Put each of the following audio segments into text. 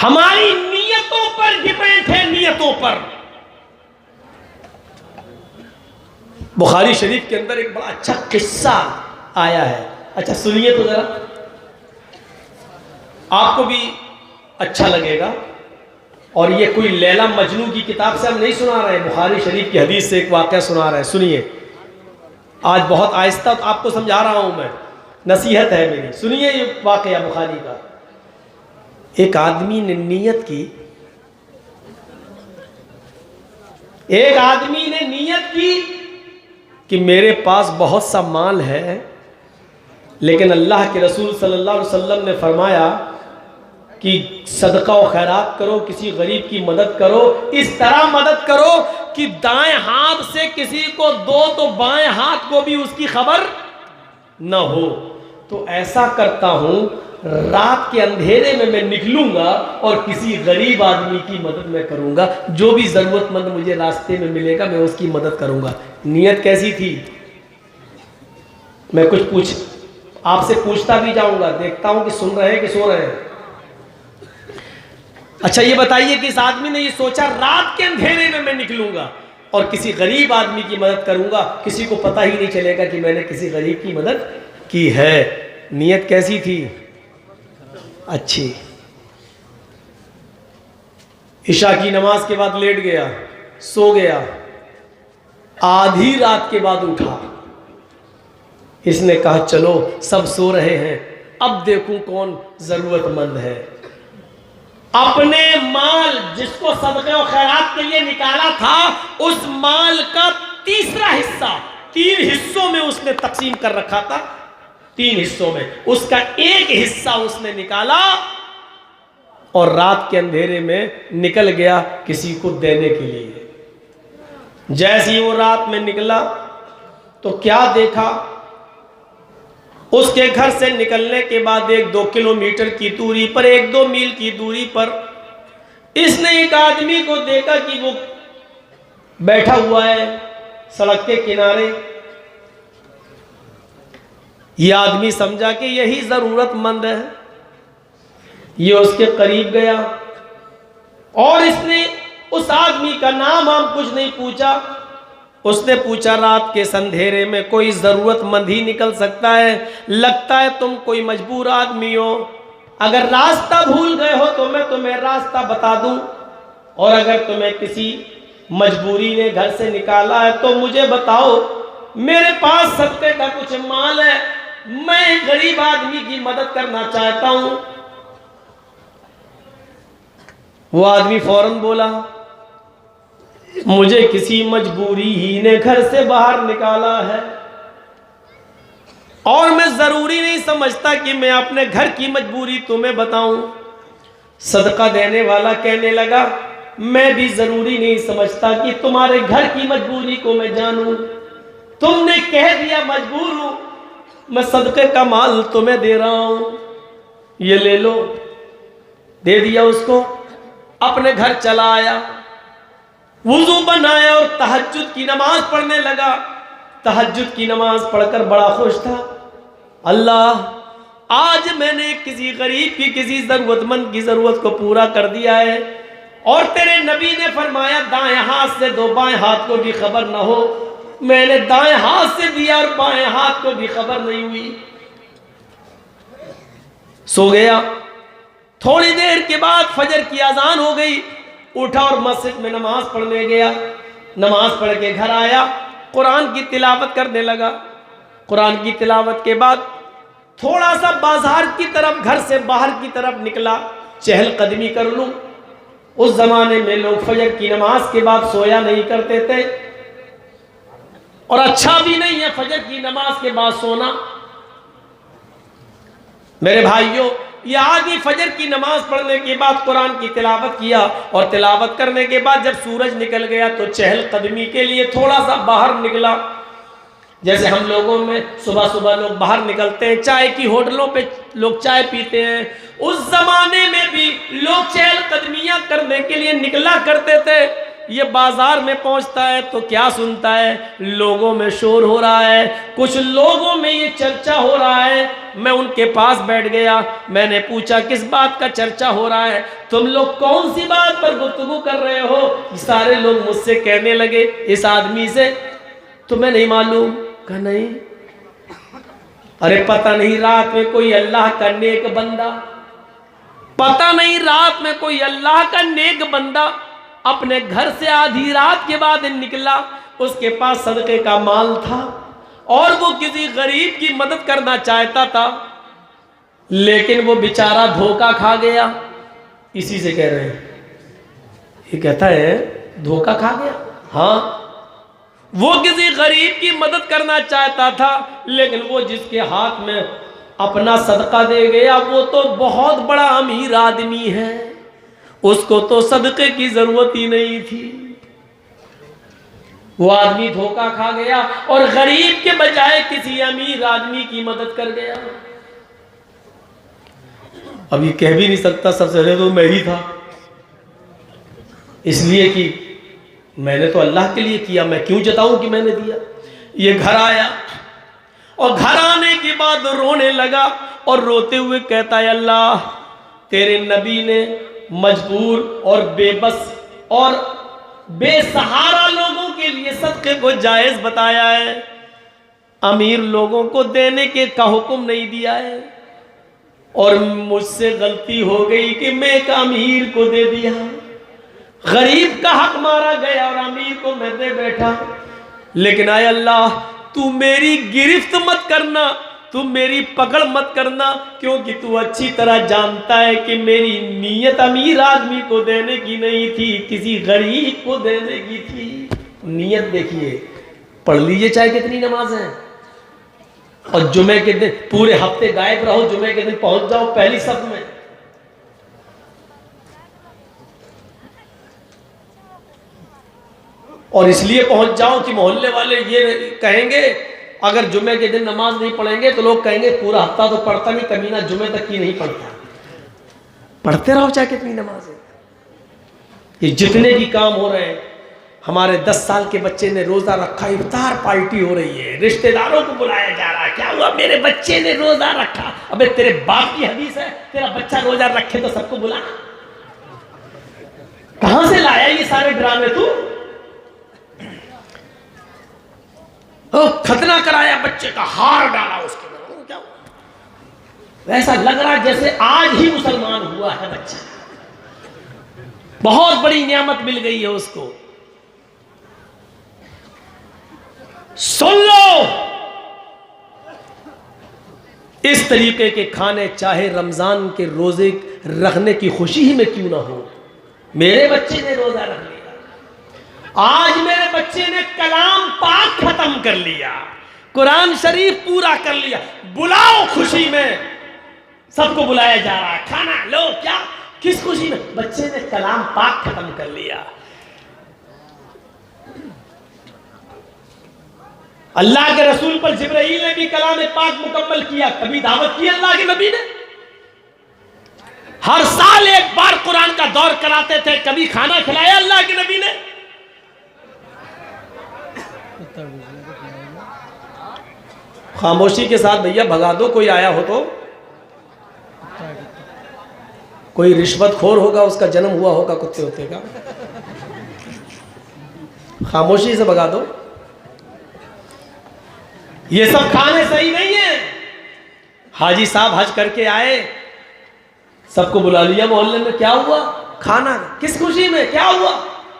हमारी नियतों पर डिपेंड है, नियतों पर। बुखारी शरीफ के अंदर एक बड़ा अच्छा किस्सा आया है, अच्छा सुनिए तो जरा, आपको भी अच्छा लगेगा। और ये कोई लैला मजनू की किताब से हम नहीं सुना रहे हैं, बुखारी शरीफ की हदीस से एक वाक़या सुना रहे हैं। सुनिए, आज बहुत आहिस्ता आपको समझा रहा हूं मैं, नसीहत है मेरी। सुनिए ये वाक़या बुखारी का। एक आदमी ने नियत की, एक आदमी ने नियत की कि मेरे पास बहुत सा माल है, लेकिन अल्लाह के रसूल सल्लल्लाहु अलैहि वसल्लम ने फरमाया कि सदका और खैरात करो, किसी गरीब की मदद करो, इस तरह मदद करो कि दाएं हाथ से किसी को दो तो बाएं हाथ को भी उसकी खबर न हो। तो ऐसा करता हूं, रात के अंधेरे में मैं निकलूंगा और किसी गरीब आदमी की मदद मैं करूंगा, जो भी जरूरतमंद मुझे रास्ते में मिलेगा मैं उसकी मदद करूंगा। नियत कैसी थी? मैं कुछ आपसे पूछता भी जाऊंगा, देखता हूं कि सुन रहे हैं कि सो रहे हैं। अच्छा ये बताइए कि इस आदमी ने ये सोचा रात के अंधेरे में मैं निकलूंगा और किसी गरीब आदमी की मदद करूंगा, किसी को पता ही नहीं चलेगा कि मैंने किसी गरीब की मदद की है। नियत कैसी थी? अच्छी। इशा की नमाज के बाद लेट गया, सो गया, आधी रात के बाद उठा। इसने कहा चलो सब सो रहे हैं, अब देखूं कौन जरूरतमंद है। अपने माल जिसको सदक़े और खैरात के लिए निकाला था, उस माल का तीसरा हिस्सा 3 हिस्सों में उसने तकसीम कर रखा था। 3 हिस्सों में उसका एक हिस्सा उसने निकाला और रात के अंधेरे में निकल गया किसी को देने के लिए। जैसे ही वो रात में निकला तो क्या देखा, उसके घर से निकलने के बाद 1-2 किलोमीटर की दूरी पर, 1-2 मील की दूरी पर इसने एक आदमी को देखा कि वो बैठा हुआ है सड़क के किनारे। ये आदमी समझा कि यही जरूरतमंद है। ये उसके करीब गया और इसने उस आदमी का नाम हम कुछ नहीं पूछा। उसने पूछा रात के अंधेरे में कोई जरूरतमंद ही निकल सकता है, लगता है तुम कोई मजबूर आदमी हो, अगर रास्ता भूल गए हो तो मैं तुम्हें रास्ता बता दूं, और अगर तुम्हें किसी मजबूरी ने घर से निकाला है तो मुझे बताओ, मेरे पास सदके का कुछ माल है, मैं गरीब आदमी की मदद करना चाहता हूं। वो आदमी फौरन बोला मुझे किसी मजबूरी ही ने घर से बाहर निकाला है और मैं जरूरी नहीं समझता कि मैं अपने घर की मजबूरी तुम्हें बताऊं। सदका देने वाला कहने लगा मैं भी जरूरी नहीं समझता कि तुम्हारे घर की मजबूरी को मैं जानूं। तुमने कह दिया मजबूर हूं, मैं सदके का माल तुम्हें दे रहा हूं, ये ले लो। दे दिया उसको, अपने घर चला आया, वुजू बनाया और तहज्जुद की नमाज पढ़ने लगा। तहज्जुद की नमाज पढ़कर बड़ा खुश था, अल्लाह आज मैंने किसी गरीब की, किसी जरूरतमंद की जरूरत को पूरा कर दिया है, और तेरे नबी ने फरमाया दाएं हाथ से दो, बाएं हाथ को भी खबर ना हो। मैंने दाएं हाथ से दिया और बाएं हाथ को भी खबर नहीं हुई। सो गया। थोड़ी देर के बाद फजर की अजान हो गई, उठा और मस्जिद में नमाज पढ़ने गया। नमाज पढ़ के घर आया, कुरान की तिलावत करने लगा। कुरान की तिलावत के बाद थोड़ा सा बाजार की तरफ, घर से बाहर की तरफ निकला, चहलकदमी कर लूं। उस जमाने में लोग फजर की नमाज के बाद सोया नहीं करते थे, और अच्छा भी नहीं है फजर की नमाज के बाद सोना। मेरे भाइयों, यह आदमी फजर की नमाज पढ़ने के बाद कुरान की तिलावत किया, और तिलावत करने के बाद जब सूरज निकल गया तो चहलकदमी के लिए थोड़ा सा बाहर निकला। जैसे हम लोगों में सुबह सुबह लोग बाहर निकलते हैं, चाय की होटलों पे लोग चाय पीते हैं, उस जमाने में भी लोग चहलकदमियां करने के लिए निकला करते थे। ये बाजार में पहुंचता है तो क्या सुनता है, लोगों में शोर हो रहा है, कुछ लोगों में ये चर्चा हो रहा है। मैं उनके पास बैठ गया, मैंने पूछा किस बात का चर्चा हो रहा है, तुम लोग कौन सी बात पर गुफ्तगू कर रहे हो। सारे लोग मुझसे कहने लगे इस आदमी से, तुम्हें नहीं मालूम? कहा नहीं। अरे पता नहीं रात में कोई अल्लाह का नेक बंदा, पता नहीं रात में कोई अल्लाह का नेक बंदा अपने घर से आधी रात के बाद निकला, उसके पास सदके का माल था और वो किसी गरीब की मदद करना चाहता था, लेकिन वो बेचारा धोखा खा गया। इसी से कह रहे हैं, ये कहता है धोखा खा गया। हाँ, वो किसी गरीब की मदद करना चाहता था, लेकिन वो जिसके हाथ में अपना सदका दे गया वो तो बहुत बड़ा अमीर आदमी है, उसको तो सदके की जरूरत ही नहीं थी। वो आदमी धोखा खा गया और गरीब के बजाय किसी अमीर आदमी की मदद कर गया। अब ये कह भी नहीं सकता सबसे पहले तो मैं ही था, इसलिए कि मैंने तो अल्लाह के लिए किया, मैं क्यों जताऊं कि मैंने दिया। ये घर आया और घर आने के बाद रोने लगा और रोते हुए कहता है, अल्लाह तेरे नबी ने मजबूर और बेबस और बेसहारा लोगों के लिए सदके को जायज बताया है, अमीर लोगों को देने के का हुक्म नहीं दिया है, और मुझसे गलती हो गई कि मैं एक अमीर को दे दिया, गरीब का हक मारा गया और अमीर को मैं दे बैठा। लेकिन आए अल्लाह, तू मेरी गिरफ्त मत करना, तू मेरी पकड़ मत करना, क्योंकि तू अच्छी तरह जानता है कि मेरी नीयत अमीर आदमी को देने की नहीं थी, किसी गरीब को देने की थी। नीयत देखिए, पढ़ लीजिए चाहे कितनी नमाज है, और जुमे के दिन पूरे हफ्ते गायब रहो, जुमे के दिन पहुंच जाओ पहली सफ में। और इसलिए पहुंच जाओ कि मोहल्ले वाले ये कहेंगे अगर जुमे के दिन नमाज नहीं पढ़ेंगे तो लोग कहेंगे पूरा हफ्ता तो पढ़ता नहीं, कमीना जुमे तक की नहीं पढ़ता। पढ़ते रहो चाहे कितनी नमाज है। ये जितने भी काम हो रहे हैं, हमारे 10 साल के बच्चे ने रोजा रखा, इफ्तार पार्टी हो रही है, रिश्तेदारों को बुलाया जा रहा है, क्या हुआ मेरे बच्चे ने रोजा रखा। अबे तेरे बाप की हदीस है, तेरा बच्चा रोजा रखे तो सबको बुला। कहां से लाया ये सारे ड्रामे तू? खतना कराया बच्चे का, हार डाला उसके अंदर, क्या हुआ? वैसा लग रहा जैसे आज ही मुसलमान हुआ है बच्चा, बहुत बड़ी नियामत मिल गई है उसको। सुन लो, इस तरीके के खाने चाहे रमजान के रोजे रखने की खुशी ही में क्यों ना हो। मेरे बच्चे ने रोजा रख लिया, आज मेरे बच्चे ने कलाम पाक खत्म कर लिया, कुरान शरीफ पूरा कर लिया, बुलाओ खुशी में, सबको बुलाया जा रहा है, खाना लो, क्या किस खुशी में? बच्चे ने कलाम पाक खत्म कर लिया। अल्लाह के रसूल पर जिब्राइल ने भी कलाम पाक मुकम्मल किया, कभी दावत की अल्लाह के नबी ने? हर साल एक बार कुरान का दौर कराते थे, कभी खाना खिलाया अल्लाह के नबी ने? खामोशी के साथ भैया भगा दो, कोई आया हो तो। कोई रिश्वतखोर होगा, उसका जन्म हुआ होगा कुत्ते होते का। खामोशी से भगा दो, ये सब खाने सही नहीं है। हाजी साहब हज करके आए, सबको बुला लिया मोहल्ले में, क्या हुआ? खाना, किस खुशी में, क्या हुआ?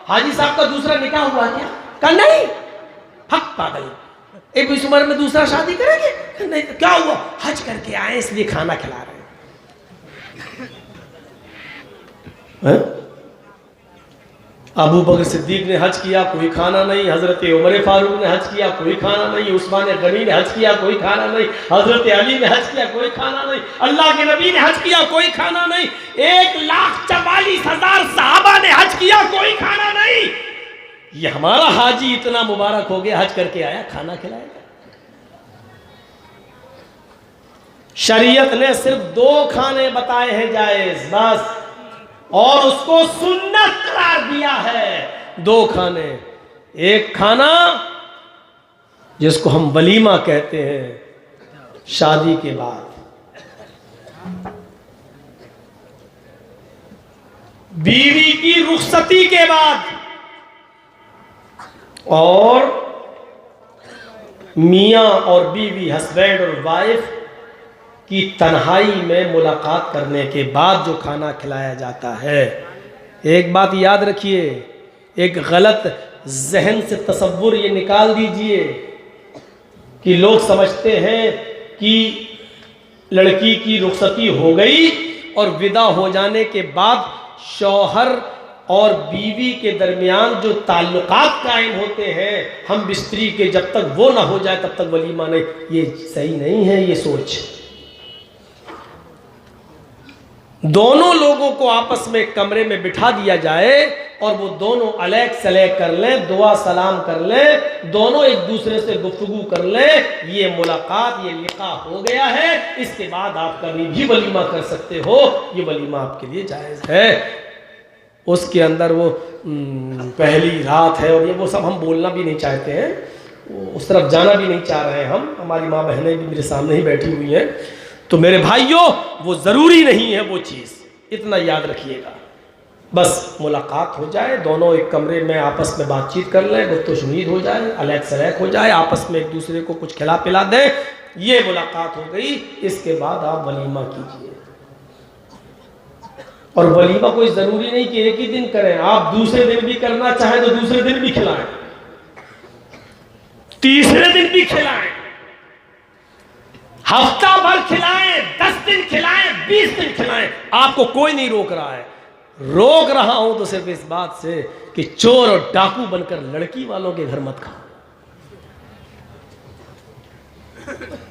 हाजी साहब का दूसरा निकाह हुआ क्या? कहा नहीं। हक पागल, एक इस उम्र में दूसरा शादी करेंगे? नहीं। क्या हुआ? हज करके आए इसलिए खाना खिला रहे हैं। अबू बकर सिद्दीक ने हज किया, कोई खाना नहीं। हजरत उमर फारूक ने हज किया, कोई खाना नहीं। उस्मान गनी ने हज किया, कोई खाना नहीं। हजरत अली ने हज किया, कोई खाना नहीं। अल्लाह के नबी ने हज किया, कोई खाना नहीं। 1,44,000 सहाबा ने हज किया, कोई खाना नहीं। ये हमारा हाजी इतना मुबारक हो गया, हज करके आया, खाना खिलाएगा। शरीयत ने सिर्फ 2 खाने बताए हैं जायज, बस, और उसको सुन्नत करार दिया है। दो खाने, एक खाना जिसको हम वलीमा कहते हैं शादी के बाद, बीवी की रुखसती के बाद, और मियाँ और बीवी, हस्बैंड और वाइफ की तन्हाई में मुलाकात करने के बाद जो खाना खिलाया जाता है। एक बात याद रखिए, एक गलत जहन से तसव्वुर ये निकाल दीजिए कि लोग समझते हैं कि लड़की की रुखसती हो गई और विदा हो जाने के बाद शौहर और बीवी के दरमियान जो ताल्लुकात कायम होते हैं हम बिस्तरी के, जब तक वो ना हो जाए तब तक वलीमा नहीं। ये सही नहीं है ये सोच। दोनों लोगों को आपस में एक कमरे में बिठा दिया जाए और वो दोनों अलग सलग कर लें, दुआ सलाम कर लें, दोनों एक दूसरे से गुफ्तगू कर लें, ये मुलाकात, ये लिका हो गया है। इसके बाद आप कभी भी वलीमा कर सकते हो, ये वलीमा आपके लिए जायज़ है। उसके अंदर वो पहली रात है और ये वो सब हम बोलना भी नहीं चाहते हैं, उस तरफ जाना भी नहीं चाह रहे हैं हम। हमारी माँ बहनें भी मेरे सामने ही बैठी हुई हैं। तो मेरे भाइयों, वो ज़रूरी नहीं है वो चीज़, इतना याद रखिएगा। बस मुलाकात हो जाए, दोनों एक कमरे में आपस में बातचीत कर लें, गुफ्तगू शुनीद हो जाए, अलग सलग हो जाए, आपस में एक दूसरे को कुछ खिला पिला दें, ये मुलाकात हो गई। इसके बाद आप वलीमा कीजिए। और वलीमा कोई ज़रूरी नहीं कि एक ही दिन करें, आप दूसरे दिन भी करना चाहें तो दूसरे दिन भी खिलाएं, तीसरे दिन भी खिलाएं, हफ्ता भर खिलाएं, 10 दिन खिलाएं, 20 दिन खिलाएं, आपको कोई नहीं रोक रहा है। रोक रहा हूं तो सिर्फ इस बात से कि चोर और डाकू बनकर लड़की वालों के घर मत खाओ।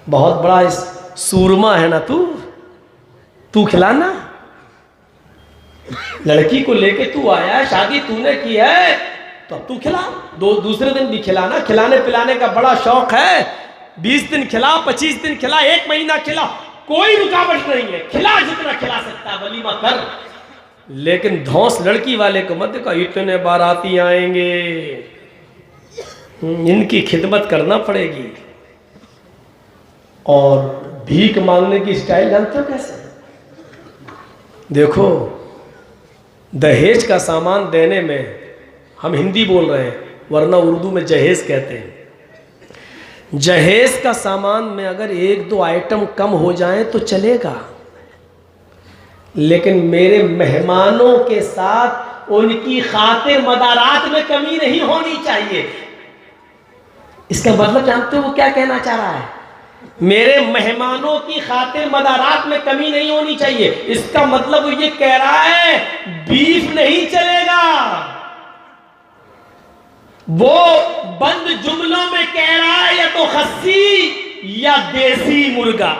बहुत बड़ा इस सूरमा है ना तू खिलाना। लड़की को लेके तू आया है, शादी तूने की है, तो अब तू खिला, दूसरे दिन भी खिलाना। खिलाने पिलाने का बड़ा शौक है, 20 दिन खिला, 25 दिन खिला, 1 महीना खिला, कोई रुकावट नहीं है। खिला जितना खिला सकता है, वलीमा कर, लेकिन धौंस लड़की वाले को मत देखो, इतने बाराती आएंगे, इनकी खिदमत करना पड़ेगी। और भीख मांगने की स्टाइल जानते हो कैसे? देखो, दहेज का सामान देने में हम हिंदी बोल रहे हैं, वरना उर्दू में जहेज कहते हैं। जहेज का सामान में अगर 1-2 आइटम कम हो जाए तो चलेगा, लेकिन मेरे मेहमानों के साथ उनकी खातिर मदारात में कमी नहीं होनी चाहिए। इसका मतलब जानते हो वो क्या कहना चाह रहा है? मेरे मेहमानों की खातिर मदारात में कमी नहीं होनी चाहिए। इसका मतलब वो ये कह रहा है बीफ नहीं चलेगा। वो बंद जुमलों में कह रहा है या तो खस्सी या देसी मुर्गा।